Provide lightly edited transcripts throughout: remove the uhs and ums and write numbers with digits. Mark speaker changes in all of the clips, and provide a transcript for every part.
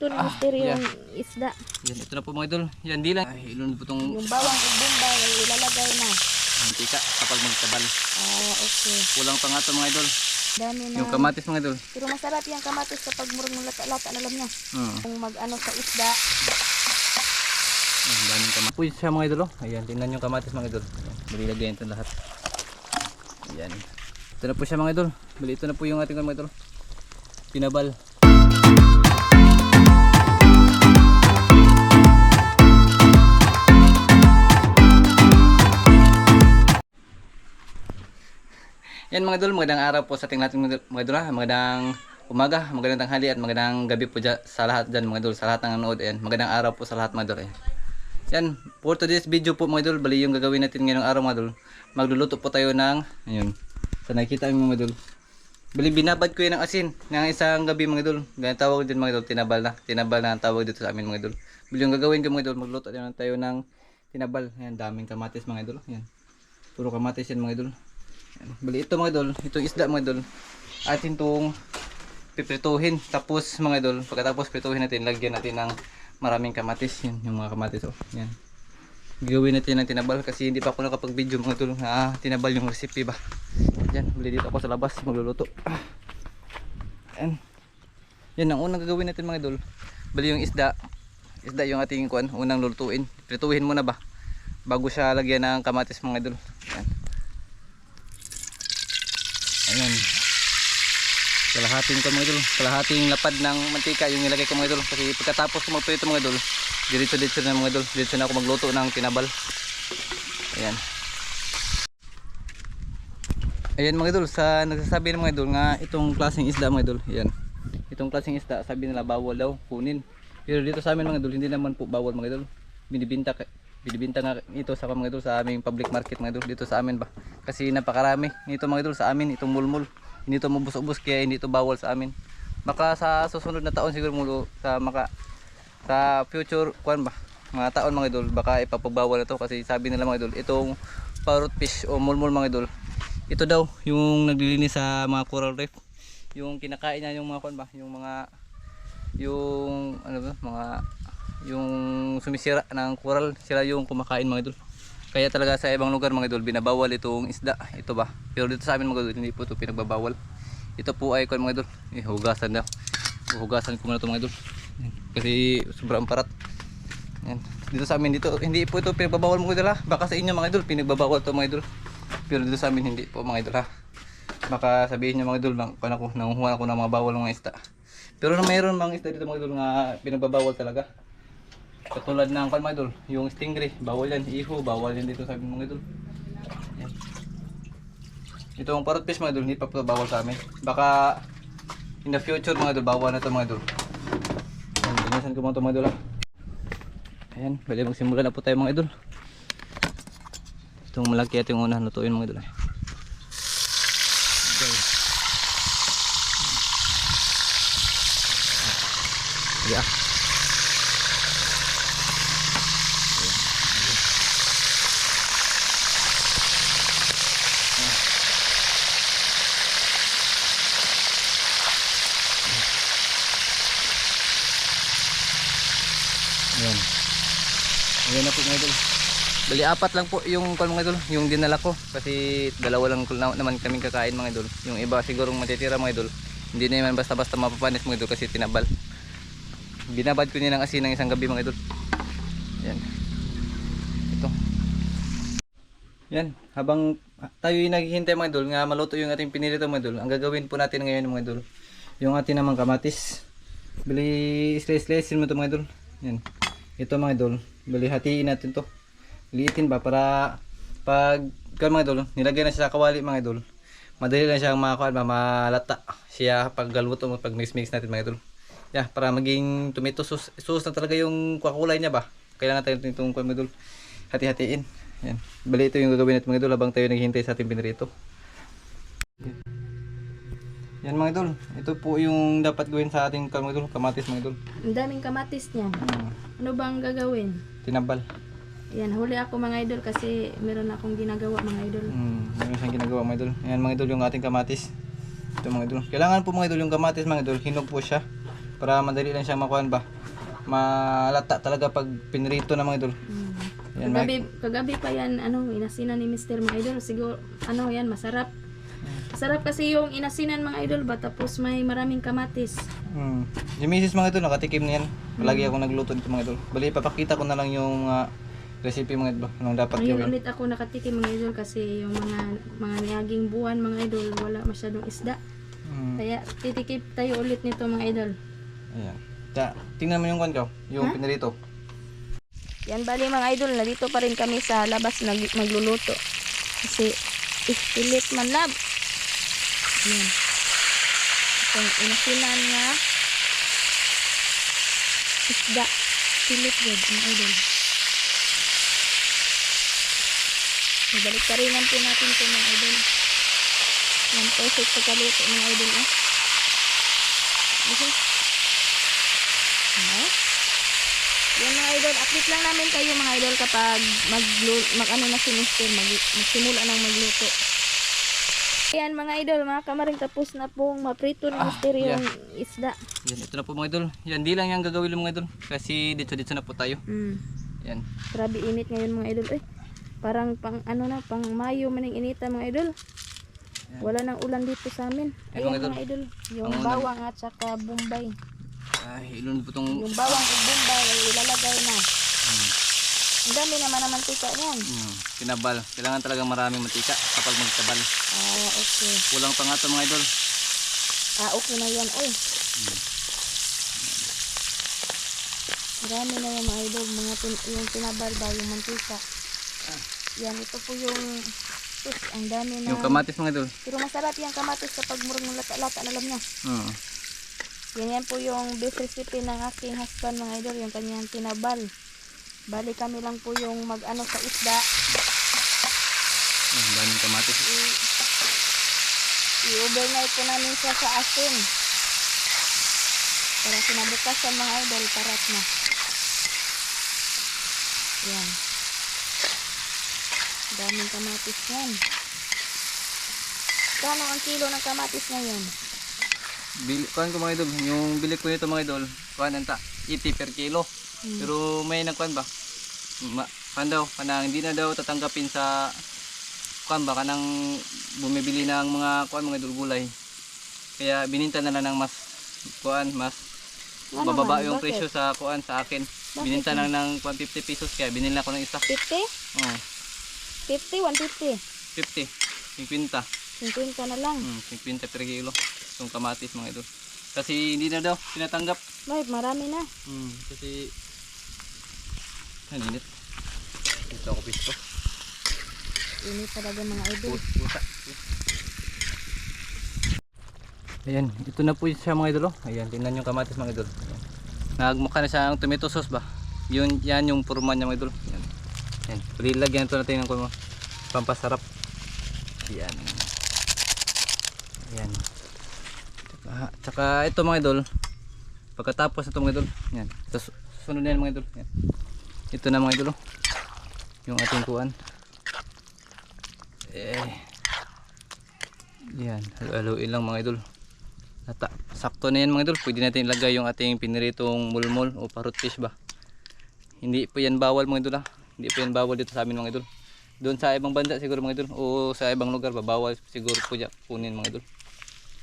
Speaker 1: Ito na misteryong isda.
Speaker 2: Yan, ito na po mga idol. Yan, di lang. Ay, ilunod po itong
Speaker 1: Yung bawang at bumbay ay ilalagay na.
Speaker 2: mantika kapag magtabal.
Speaker 1: Ah, okay.
Speaker 2: Kulang pa nga ito mga idol.
Speaker 1: Dami na.
Speaker 2: Yung kamatis mga idol.
Speaker 1: Pero masarap yung kamatis kapag murang lata-lata na lang niya. Kung mag-ano sa isda.
Speaker 2: Ang daming kamatis. Puy siya mga idol. Ayan, tingnan yung kamatis mga idol. Balilagyan ito lahat. Ayan. Ito na po siya mga idol. Bali, ito na po yung ating mga idol. Tinabal. Yan mga idol, magandang araw po sa ating lahat mga idol. Magandang umaga, magandang tanghali at magandang gabi po dyan, sa lahat dyan mga idol, sa lahat ng nanood. Ayan, magandang araw po sa lahat mga idol. Ayan. Yan, for today's video po mga idol, bali yung gagawin natin ngayong araw mga idol. Magluluto po tayo ng, ayun, sa nakikita mo mga idol. Bali binabad ko yan ng asin ng isang gabi mga idol. Ganyan tawag din mga idol, tinabal na. Tinabal na ang tawag dito sa amin mga idol. Bali yung gagawin ko mga idol, magluto tayo ng tinabal. Ayan, daming kamatis mga idol. Ayan, puro kamatis yan mga idol. Bali ito mga idol, itong isda mga idol, atin itong piprituhin. Tapos mga idol, pagkatapos prituhin natin, lagyan natin ng maraming kamatis. Yan, yung mga kamatis oh. Yan. Gagawin natin ng tinabal kasi hindi pa ako nakapag video mga idol. Tinabal yung recipe ba. Yan, bali dito ako sa labas magluluto. Yan. Yan ang unang gagawin natin mga idol. Bali yung isda yung ating kuan, unang lulutuin. Prituhin muna ba bago siya lagyan ng kamatis mga idol. Yan. Ayan. Kalahating ko mga idol. Kalahating lapad ng mantika yung nilagay ko mga idol. Kasi pagkatapos ko magprito mga idol, diretso na mga idol. Diretso na ako magluto ng tinabal. Ayan. Ayan mga idol. Sa nagsasabi ng mga idol nga itong klaseng isda mga idol. Ayan. Itong klaseng isda sabi nila bawal daw kunin. Pero dito sa amin mga idol hindi naman po bawal mga idol. Binibinta nga ito sa mga idol sa aming public market mga idol dito sa amin ba. Kasi napakarami nito mga idol sa amin, itong mulmul. Hindi ito mabus-ubos kaya hindi ito bawal sa amin. Baka sa susunod na taon siguro mulo sa future kuan ba, mga taon mga idol, baka ipapagbawal na to kasi sabi nila mga idol, itong parrot fish o mulmul mga idol, ito daw yung naglilinis sa mga coral reef. Yung kinakain niya yung mga kuan ba, yung ano ba, yung sumisira ng coral, sila yung kumakain mga idol. Kaya talaga sa ibang lugar mga idol binabawal itong isda, ito ba. Pero dito sa amin mga idol hindi po ito pinagbabawal. Ito po ay kuan mga idol, hugasan daw. Hugasan ko muna ito mga idol. Kasi sobrang parat. Yan. Dito sa amin dito hindi po ito pinagbabawal mga idol ha. Baka sa inyo mga idol pinagbabawal ito mga idol. Pero dito sa amin hindi po mga idol ha. Baka sabihin niyo mga idol nanguhuha ako ng mga bawal mga isda. Pero mayroon mga isda dito mga idol nga pinagbabawal talaga. Katulad ng mga idol, yung stingray, bawal yan, iho, bawal yan dito sa amin mga idol. Yan. Ito ang parrot fish mga idol, hindi pa po bawal sa amin. Baka in the future mga idol, bawal na ito mga idol. Yan, binasan ko mga ito mga idol ha. Ayan, bali magsimula na po tayo mga idol. Itong malaki at yung una lutuin mga idol. Okay. Yeah. Ayan. Ayan na po mga idol. Bali apat lang po yung mga idol, yung dinala ko. Kasi dalawa lang naman kaming kakain mga idol. Yung iba sigurong matitira mga idol. Hindi na naman basta-basta mapapanis mga idol kasi tinabal. Binabad ko niya ng asin ng isang gabi mga idol. Ayan. Ito. Yan. Habang tayo yung naghihintay mga idol nga maluto yung ating pinirito mga idol, ang gagawin po natin ngayon mga idol, yung ating namang kamatis. Bali slice-slice mo ito mga idol. Yan. Ito mga idol, bali hatiin natin to. Liitin ba para pag mga idol, nilagay na siya sa kawali mga idol. Madali lang siyang malata siya pag galuto mo pag mix natin mga idol. Yeah, para maging tomato sauce na talaga yung kulay niya ba. Kailangan natin itong mga idol hati-hatiin. Yan. Bali ito yung gagawin natin mga idol habang tayo naghihintay sa ating pinirito. Yan mga idol, ito po yung dapat gawin sa ating mga idol, kamatis mga idol.
Speaker 1: Ang daming kamatis niya. Ano bang gagawin?
Speaker 2: Tinabal.
Speaker 1: Yan, huli ako mga idol kasi meron akong ginagawa mga idol.
Speaker 2: Meron siyang ginagawa mga idol. Ayan mga idol yung ating kamatis. Ito mga idol. Kailangan po mga idol yung kamatis mga idol, hinog po siya. Para madali lang siyang makuhan ba. Malata talaga pag pinrito na mga idol. Yan,
Speaker 1: Kagabi pa yan, inasinan ni Mr. mga idol. Siguro, yan, masarap. Masarap kasi yung inasinan mga idol ba, tapos may maraming kamatis.
Speaker 2: Si Mrs. mga idol, nakatikim niyan. Palagi ako nagluto dito mga idol. Bali, papakita ko na lang yung recipe mga idol. Anong dapat
Speaker 1: Ngayon
Speaker 2: gawin.
Speaker 1: ulit ako nakatikim mga idol kasi yung mga niyaging buwan mga idol, wala masyadong isda. Kaya titikip tayo ulit nito mga idol.
Speaker 2: Ayan. Tingnan mo yung kwan ko, yung pinrito.
Speaker 1: Yan bali mga idol, nandito pa rin kami sa labas magluluto. Kasi istilit man lab. Yan. Itong inasinan nga isda. Pilit good mga idol. Nabalik pa rin po natin ito mga idol. Yan, perfect pagkaluto mga idol. Okay. Yan mga idol, update lang namin kayo mga idol kapag na si Mr. magsimula ng magluto. Ayan mga idol, mga kamaring, tapos na pong maprito ni Mr. yung isda.
Speaker 2: Yan, ito na po mga idol. Yan, di lang yung gagawin mga idol. Kasi dito na po tayo. Yan.
Speaker 1: Grabe init ngayon mga idol. Parang pang pang Mayo maning inita mga idol.
Speaker 2: Yan.
Speaker 1: Wala nang ulan dito sa amin. Ayan mga idol, yung bawang at saka bombay.
Speaker 2: Ilun po itong...
Speaker 1: Yung bawang at bombay ay ilalagay na. Ang dami naman ng mantika niyan.
Speaker 2: Kinabal. Kailangan talagang maraming mantika kapag magtabal.
Speaker 1: Okay.
Speaker 2: Kulang pa nga ito mga idol.
Speaker 1: Okay na yan. Marami na yung mga idol. Yung tinabal daw, yung mantika. Yan, ito po yung... ang dami na...
Speaker 2: Yung kamatis mga idol.
Speaker 1: Pero masarap yung kamatis kapag murang lata-lata na alam niya. Ganyan po yung best recipe ng aking husband mga idol, yung kanyang tinabal. Bali kami lang po yung sa isda.
Speaker 2: Ang daming kamatis.
Speaker 1: I-overnight po namin siya sa asin. Para sinabukasan mga idol, parat na. Yan. Daming kamatis yan. Kano ang kilo ng kamatis ngayon?
Speaker 2: Kuhan ko mga idol, yung bili ko nito mga idol, kuhan anta, 80 per kilo. Pero may nagkuhan ba? Hindi na daw tatanggapin sa kuhan ba, kanang bumibili ng mga kuhan mga idol gulay. Kaya bininta na lang ng mas kuhan, mas bababa yung presyo sa kuhan sa akin. Bininta lang ng 50 pesos kaya binili ko ng isa.
Speaker 1: 50? 50, 150.
Speaker 2: 50, 50.
Speaker 1: 50 na lang.
Speaker 2: 50 per kilo. Itong kamatis mga idol. Kasi hindi na daw tinatanggap.
Speaker 1: Marami na.
Speaker 2: Kasi init. Ito ako pisto.
Speaker 1: Init talaga mga idol.
Speaker 2: Pusa. Ayan, ito na po siya mga idol. Ayan, tingnan yung kamatis mga idol. Nagmukha na siya ng tomato sauce ba? Yan yung purma niya mga idol. Ayan. Ayan. Lagyan ito natin ng pampasarap. Ayan. Ayan. Tsaka ito mga idol, pagkatapos ito mga idol, yan. Tapos susunod na yan mga idol. Yan. Ito na mga idol, yung ating kuan. Yan, haluin lang mga idol. Sakto na yan mga idol. Pwede natin ilagay yung ating piniritong mulmol o parrot fish ba. Hindi po yan bawal mga idol Hindi po yan bawal dito sa amin mga idol. Doon sa ibang banda siguro mga idol o sa ibang lugar ba, bawal siguro po dyan kunin mga idol.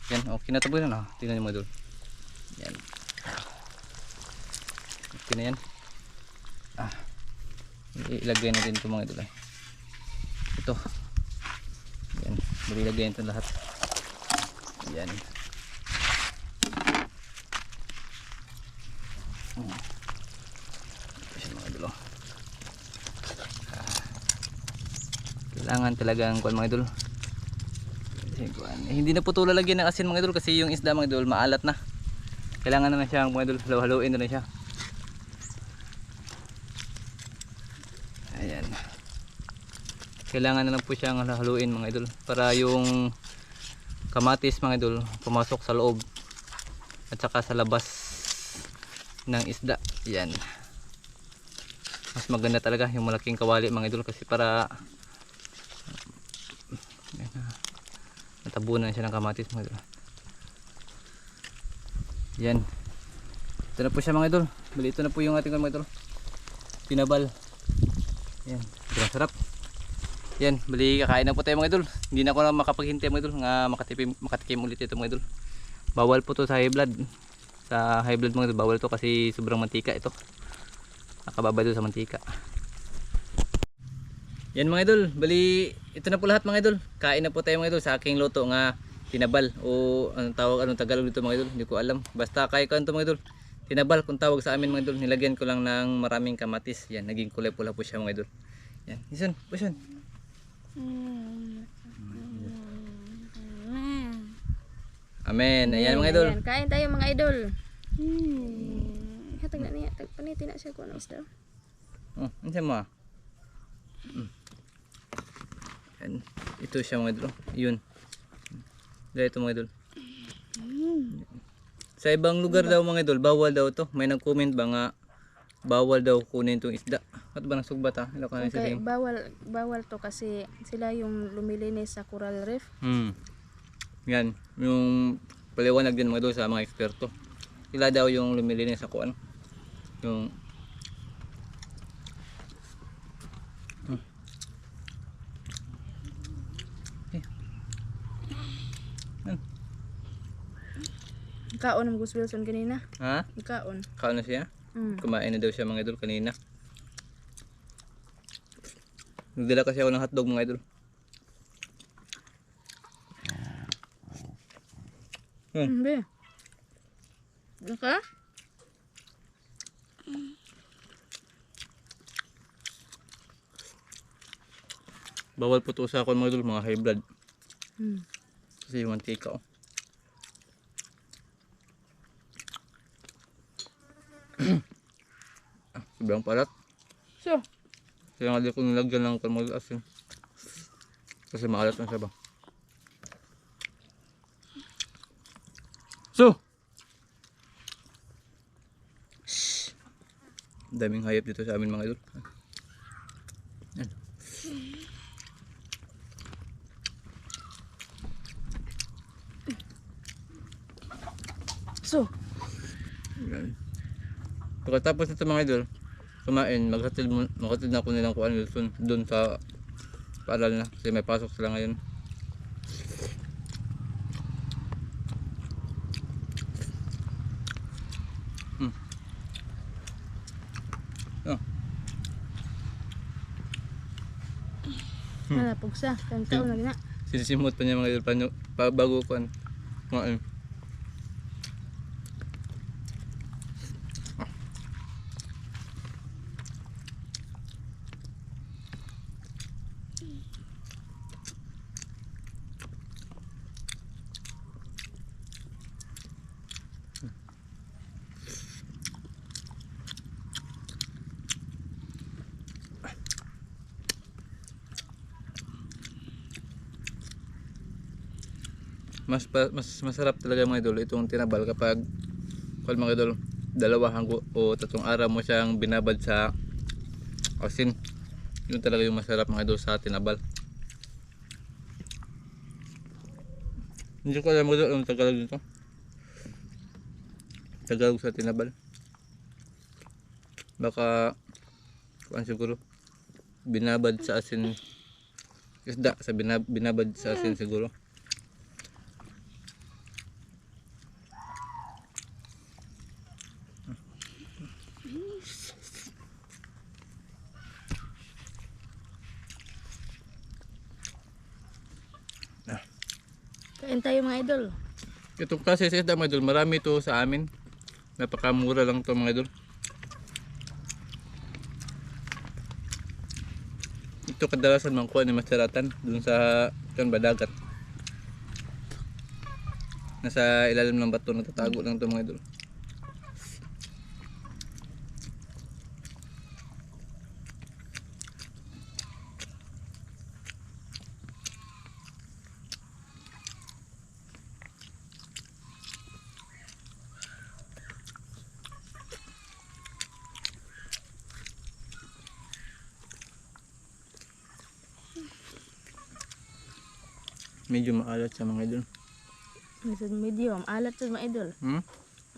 Speaker 2: Yan, okay na ito po yan. Tingnan nyo mga idol. Yan. Okay na yan. Ilagay natin ito mga idol. Ito. Yan. Ilagay natin lahat. Yan. Yan mga idol. Kailangan talagang kuwan mga idol. Hindi na po ito lalagyan ng asin mga idol kasi yung isda mga idol maalat na. Kailangan na siyang mga idol haluin na siya. Ayan. Kailangan na lang po siyang haluin mga idol para yung kamatis mga idol pumasok sa loob at saka sa labas ng isda. Yan. Mas maganda talaga yung malaking kawali mga idol kasi para natabunan siya ng kamatis mga idol. Yan. Ito na po siya mga idol. Bali ito na po yung ating mga idol. Tinabal. Yan, sobrang sarap. Yan, bali kakain na po tayo mga idol. Hindi na ako na makapaghintay mga idol nga makatikim ulit ito mga idol. Bawal po to sa high blood. Sa high blood mga idol, bawal to kasi sobrang mantika ito. Nakababa doon sa mantika. Yan mga idol, bali ito na po lahat mga idol. Kain na po tayo mga idol sa aking luto nga tinabal o anong tawag, anong Tagalog dito mga idol, hindi ko alam. Basta kaya ko ito mga idol. Tinabal kung tawag sa amin mga idol. Nilagyan ko lang ng maraming kamatis. Yan, naging kulay pula po siya mga idol. Yan, isun, pusun. Amen. Ayan mga idol.
Speaker 1: Ayan, kain tayo mga idol. Hatag na niya, panitin na siya kung ano isda.
Speaker 2: Oh, ano mo? Yan. Ito siya mga idol. Yun. Dahil ito mga idol. Sa ibang lugar daw mga idol, bawal daw to. May nag-comment ba nga bawal daw kunin itong isda. At ba nasugbat ha?
Speaker 1: Okay, bawal to kasi sila yung lumilinis sa coral reef.
Speaker 2: Yan, yung paliwanag din mga idol sa mga eksperto. Sila daw yung lumilinis sa kuan. Yung
Speaker 1: Kaon ng Gus Wilson kanina.
Speaker 2: ha?
Speaker 1: Kaon.
Speaker 2: Kaon na siya? Kumain na daw siya mga idol kanina. Nagdala kasi ako ng hotdog mga idol.
Speaker 1: Be. Naka?
Speaker 2: Bawal po to sa ako mga idol, mga high blood.
Speaker 1: Hmm.
Speaker 2: Kasi yung mantika oh. Sobrang palat.
Speaker 1: So,
Speaker 2: Kaya nga di ko nilagyan ng kalmag asin. Kasi maalat na siya ba. So! Daming hayop dito sa amin mga idol. Yan.
Speaker 1: so.
Speaker 2: Yan. Pagkatapos nito mga idol, kumain, maghatid na ako nilang kuan doon sa paaral na kasi may pasok sila ngayon. Oh.
Speaker 1: Wala pugsa. Kantaon na gina.
Speaker 2: Sinisimot pa niya mga idol bago kuan. Kumain. Mas masarap talaga mga idol itong tinabal kapag mga idol, dalawa o tatlong araw mo siyang binabad sa asin. Yun talaga yung masarap mga idol sa tinabal. Hindi ko alam mga idol anong Tagalog nito. Tagalog sa tinabal. Baka kuan siguro binabad sa asin, isda sa binabad sa asin siguro.
Speaker 1: Kain tayo mga idol.
Speaker 2: Itong klase sa isda mga idol, marami to sa amin. Napakamura lang to mga idol. Ito kadalasan mangkuha ni Masaratan dun sa badagat. Nasa ilalim ng bato natatago lang to mga idol. Medyo maalat sa mga idol.
Speaker 1: Medium. Alat to mga idol.
Speaker 2: Hmm?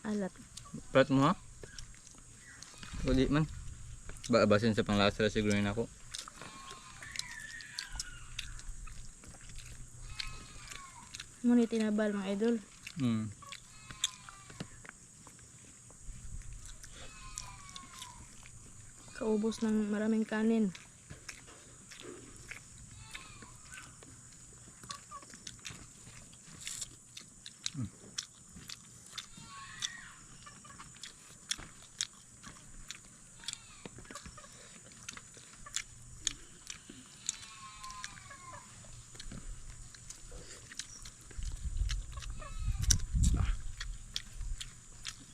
Speaker 1: Alat.
Speaker 2: Prat mo ha? Wali man. Basin sa panglasa na siguro yun ako.
Speaker 1: Ngunit tinabal mga idol.
Speaker 2: Hmm.
Speaker 1: Kaubos ng maraming kanin.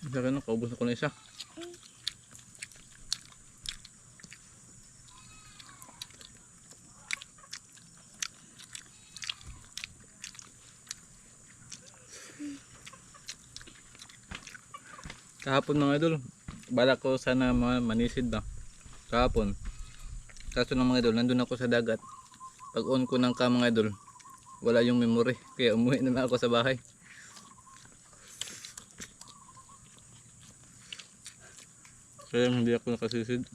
Speaker 2: Isa ka na, kaubos na ko na isa. Kahapon mga idol, balak ko sana manisid ba. Kahapon. Kaso ng mga idol, nandun ako sa dagat. Pag on ko ng mga idol, wala yung memory. Kaya umuwi na lang ako sa bahay. Kaya hindi ako nakasisid.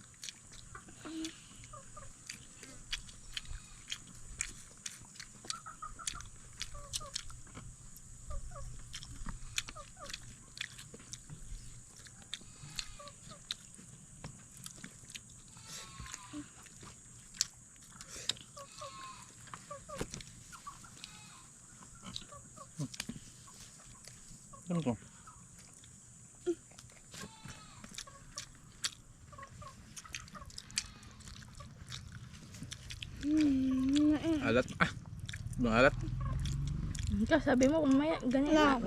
Speaker 2: Ano to? Alat. Ah, bang alat.
Speaker 1: Sabi mo umaya ganyan na.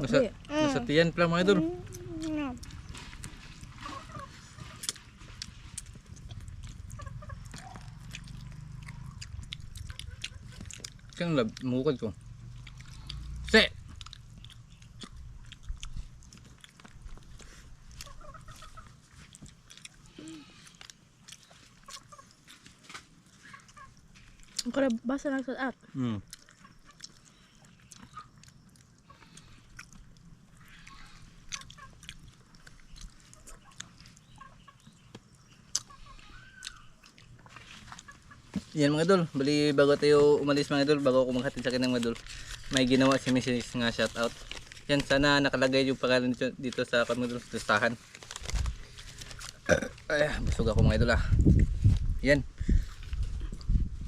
Speaker 2: Nasa tiyan pala mga idol. Kang lab, mukod ko. Se!
Speaker 1: Ang karabasa lang sa at.
Speaker 2: Hmm. Yan mga idol, bali bago tayo umalis mga idol, bago ako maghatid sa akin ng mga idol, may ginawa si Mrs. nga shoutout. Yan, sana nakalagay yung pangalan dito sa mga idol, listahan. Ay, busog ako mga idol ah. Yan.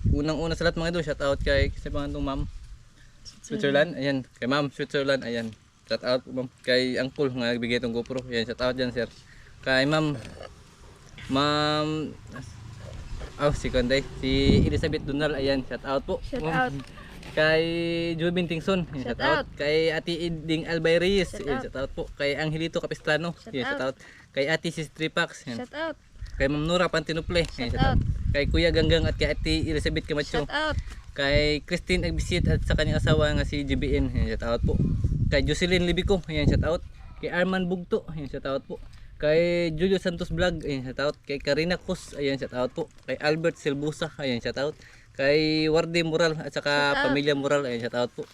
Speaker 2: Unang-una sa lahat mga idol, shoutout kay sa mga ma'am Switzerland, ayan, kay ma'am Switzerland, ayan. Shoutout ma'am kay uncle nga nagbigay itong GoPro. Yan, shoutout dyan sir. Kay ma'am si Konday, si Elizabeth Donal, ayan, shout out po.
Speaker 1: Shout out.
Speaker 2: Kay Jubin Tingson, shout out. Kay Ate Iding Albayres, shout out po. Kay Angelito Capistrano, shout out. Kay Ate Sis Tripax,
Speaker 1: Shout out.
Speaker 2: kay Ma'am Nora Pantinople,
Speaker 1: Shout
Speaker 2: shout out.
Speaker 1: out.
Speaker 2: Kay Kuya Ganggang at kay Ate Elizabeth Camacho.
Speaker 1: Shout out.
Speaker 2: Kay Christine Agbisit at sa kanyang asawa nga si JBN, ayan, shout out po. Kay Jocelyn Libico, ayan, shout out. Kay Arman Bugto, ayan, shout out po. Kay Julio Santos Vlog, ayan, shout out. Kay Karina Cos, ayan, shout out po. Kay Albert Silbusa, ayan, shout out. Kay Warde Moral at saka Pamilya Moral, ayan, shout out po.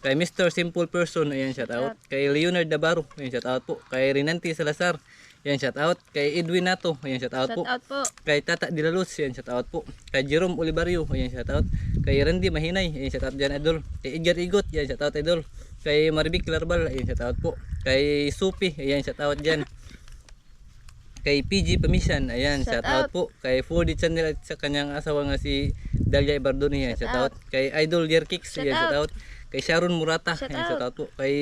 Speaker 2: Kay Mr. Simple Person, ayan, shout out. Kay Leonard Navarro, ayan, shout out po. Kay Rinanti Salazar, ayan, shout out. Kay Edwin Nato, ayan, shout out po.
Speaker 1: Shout out po.
Speaker 2: Kay Tata Dilaluz, ayan, shout out po. Kay Jerome Olivario, ayan, shout out. Kay Randy Mahinay, ayan, shout out dyan, idol. Kay Edgar Igot, ayan, shout out, idol. Kay Maribik Larbal, ayan, shout out po. Kay Supi, ayan, shout out dyan. Kay PG Pamisan, ayan, shout out po. Kay 4D Channel at sa kanyang asawa nga si Dalia Ibardoni, ayan, shout out. Kay Idol Yerkix, ayan, shout out. Kay Sharon Murata, ayan, shout out po. Kay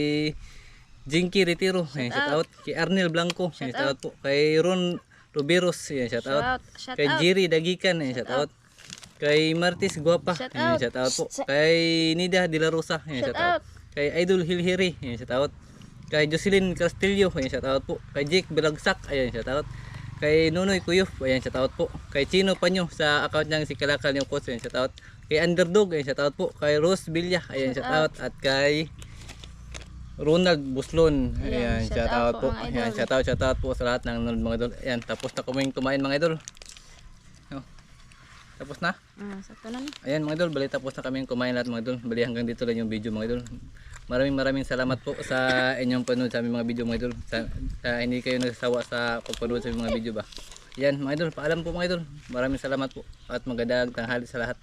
Speaker 2: Jinky Retiro, ayan, shout out. Kay Arnel Blanco, ayan, shout out po. Kay Ron Ruberos, ayan, shout out.
Speaker 1: Shout
Speaker 2: Kay
Speaker 1: out.
Speaker 2: Jerry Dagikan, ayan, shout out. Kay Martis Guapa,
Speaker 1: Shout
Speaker 2: ayan,
Speaker 1: out.
Speaker 2: shout out po. Kay Nida De La Rosa, ayan,
Speaker 1: Shout
Speaker 2: shout out. Kay Idol Hilhiri, ayan, shout out. Kay Jocelyn Castillo, ayan, shout out po. Kay Jake Bilagsak, ayan, shout out. Kay Nunoy Kuyuf, ayan, shout out po. Kay Chino Panyo sa account niyang si Kalakal yung post, ayan, shout out. Kay Underdog, ayan, shout out po. Kay Rose Villa, ayan, shout out. At kay Ronald Buslon, ayan, shout out po.
Speaker 1: mga idol.
Speaker 2: Ayan, shout out po sa lahat ng nanonood mga idol. Ayan, tapos na kumain mga idol. Oh, tapos na.
Speaker 1: Sakto na.
Speaker 2: Ayan mga idol, bali tapos na kami kumain lahat mga idol. Bali hanggang dito lang yung video mga idol. Maraming salamat po sa inyong panood sa aming mga video mga idol. Sa hindi kayo nagsasawa sa pagpanood sa aming mga video ba. Yan mga idol, paalam po mga idol. Maraming salamat po at magandang tanghali sa lahat.